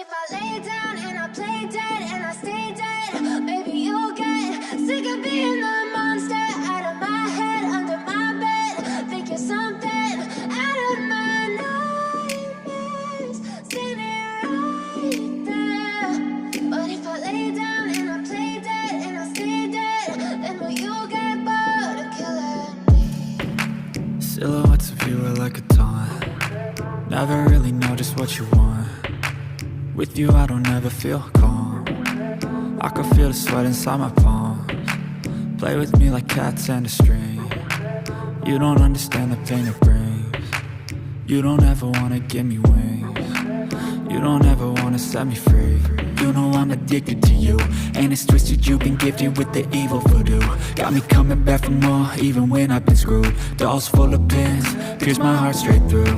if I lay down and I play dead and I stay dead, baby, you'll get sick of being the monster out of my head, under my bed, thinking something out of my nightmares, standing right there. But if I lay down and I play dead and I stay dead, then will you get bored of killing me? Silhouettes of you are like a taunt. Never really know just what you want. With you I don't ever feel calm. I can feel the sweat inside my palms. Play with me like cats and a string. You don't understand the pain it brings. You don't ever wanna give me wings. You don't ever wanna set me free. You know I'm addicted to you, and it's twisted, you've been gifted with the evil voodoo. Got me coming back for more, even when I've been screwed. Dolls full of pins, pierce my heart straight through.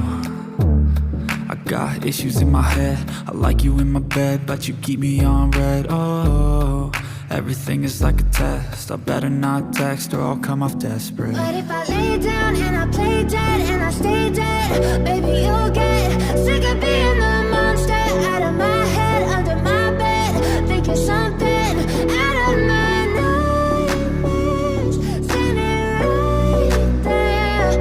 I got issues in my head, I like you in my bed, but you keep me on red. Oh, everything is like a test, I better not text or I'll come off desperate. But if I lay down and I play dead and I stay dead, baby, you'll get sick of being the monster out of my head, under my bed, thinking something out of my nightmares, standing right there.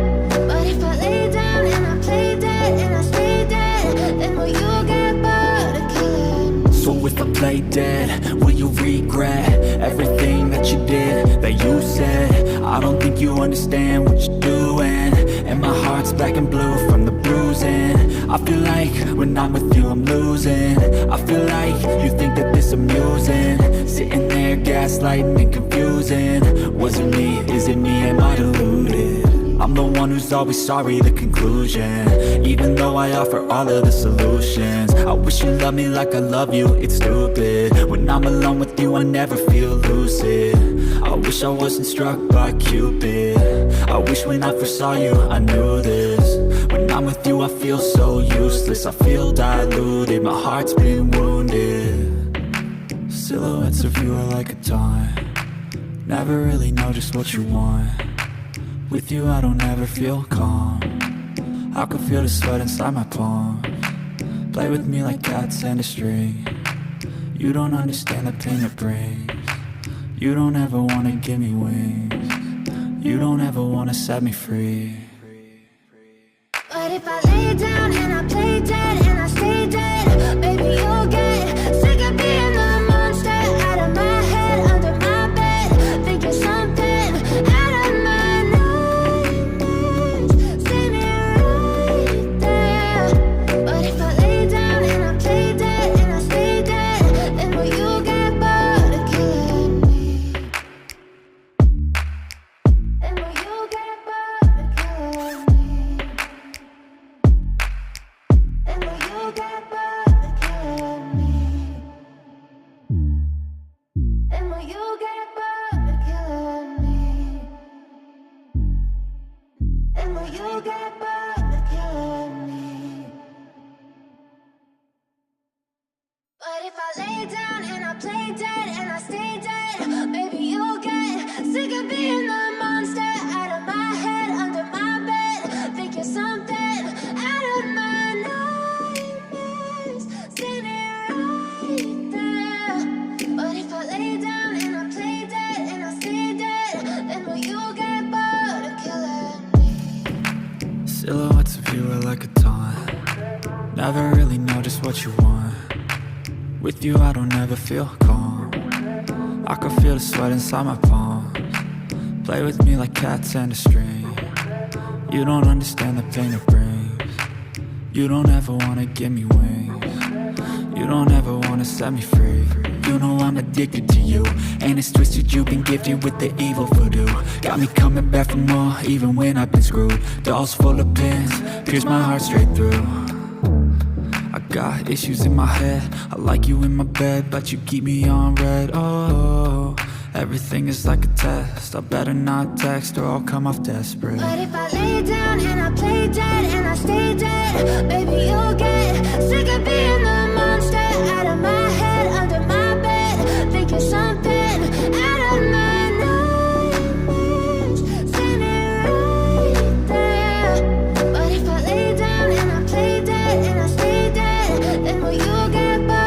But if I lay down and I play dead and I stay dead, then will you get bored of killing me? So if I play dead, will you regret everything that you did, that you said? I don't think you understand what you're doing, and my heart's black and blue from the bruising. I feel like when I'm with you I'm losing. I feel like you think that this amusing, sitting there gaslighting and confusing. Was it me? Is it me? Am I deluded? I'm the one who's always sorry, the conclusion. Even though I offer all of the solutions, I wish you loved me like I love you, it's stupid. When I'm alone with you I never feel lucid. I wish I wasn't struck by Cupid. I wish when I first saw you I knew this. When I'm with you I feel so useless, I feel diluted, my heart's been wounded. Silhouettes of you are like a taunt. Never really know just what you want. With you I don't ever feel calm. I can feel the sweat inside my palms. Play with me like cats and a string. You don't understand the pain it brings. You don't ever wanna give me wings. You don't ever wanna set me free. But if I lay down and I play dead and I stay dead, baby, you'll get sick of being the monster out of my head, under my bed, thinking something out of my nightmares, standing right there. But if I lay down and I play dead and I stay dead, then will you get bored of killing me? Then will you get bored of killing me? Then will you get bored of killing me? Then will you get bored of killing me? Then will you get bored of killing me? But if I lay down and I play dead and I stay dead, baby, you'll get sick of being the monster out of my head, under my bed, thinking something out of my nightmares, standing right there. But if I lay down and I play dead and I stay dead, then will you get bored of killing me? Silhouettes of you are like a taunt. Never really know just what you want. With you I don't ever feel calm. I can feel the sweat inside my palms. Play with me like cats and a string. You don't understand the pain it brings. You don't ever wanna give me wings. You don't ever wanna set me free. You know I'm addicted to you, and it's twisted, you've been gifted with the evil voodoo. Got me coming back for more, even when I've been screwed. Dolls full of pins, pierce my heart straight through. I got issues in my head, I like you in my bed, but you keep me on red. Oh, everything is like a test, I better not text or I'll come off desperate. But if I lay down and I play dead and I stay dead, baby, you'll get sick of being the monster out of my head, under my bed, thinking something out of my nightmares, standing right there. But if I lay down and I play dead and I stay dead, then will you get bored?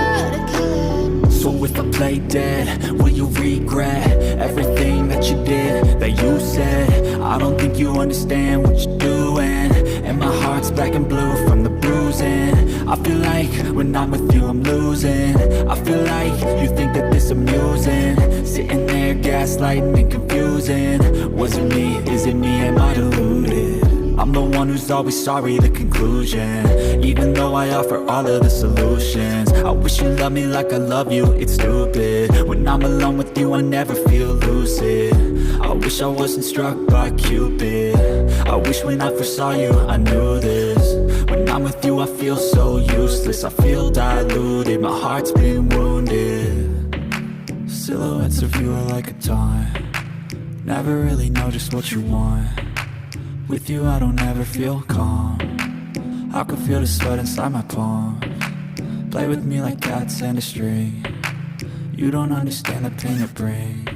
So if I play dead, will you regret everything that you did, that you said? I don't think you understand what you're doing, and my heart's black and blue from the bruising. I feel like when I'm with you I'm losing. I feel like you think that this amusing, sitting there gaslighting and confusing. Was it me? Is it me? Am I deluded? I'm the one who's always sorry, the conclusion. Even though I offer all of the solutions, I wish you loved me like I love you, it's stupid. When I'm alone with you I never feel lucid. I wish I wasn't struck by Cupid. I wish when I first saw you I knew this. When I'm with you I feel so useless, I feel diluted, my heart's been wounded. Silhouettes of you are like a taunt, never really know just what you want. With you I don't ever feel calm, I can feel the sweat inside my palms. Play with me like cats and a string. You don't understand the pain it brings.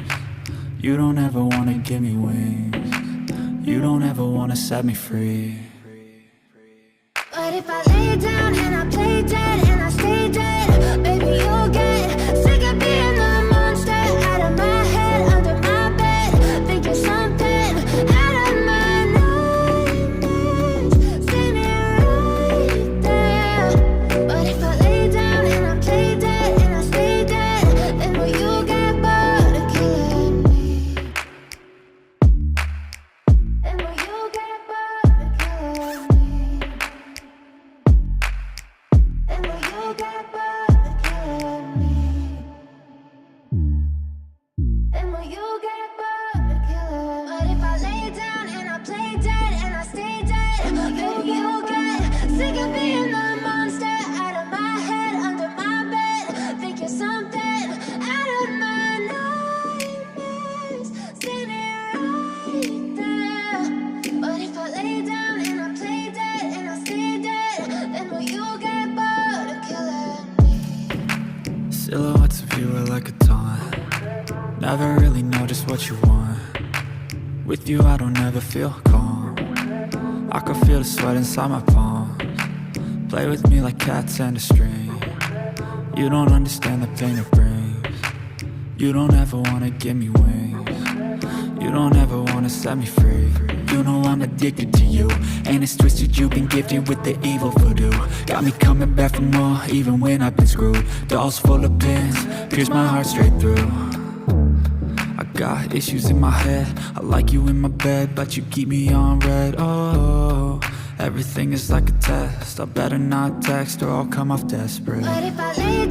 You don't ever wanna give me wings. You don't ever wanna set me free. But if I lay down and I play dead and I stay dead, baby you'll get sick of being the monster out of my head, under my bed, thinking something out of my nightmares, standing right there. But if I lay down and I play dead and I stay dead, then will you get bored of killing me? Then will you get bored of killing me? And will you get bored of killing me? And will you get bored of killing me? But if I lay down and I play dead and I stay dead, baby you'll get sick of being the monster out of my head, under my bed, thinking something out of my nightmares, standing right there. But if I lay down and I play dead and I stay dead, then will you get bored of killing me? Silhouettes of you are like a taunt, never really know just what you want. With you I don't ever feel calm, I can feel the sweat inside my palms. Play with me like cats and a string. You don't understand the pain it brings. You don't ever wanna give me wings. You don't ever wanna set me free. You know I'm addicted to you, and it's twisted, you've been gifted with the evil voodoo. Got me coming back for more, even when I've been screwed. Dolls full of pins, pierce my heart straight through. I got issues in my head, I like you in my bed, but you keep me on red. Oh, everything is like a test, I better not text or I'll come off desperate. But if I lay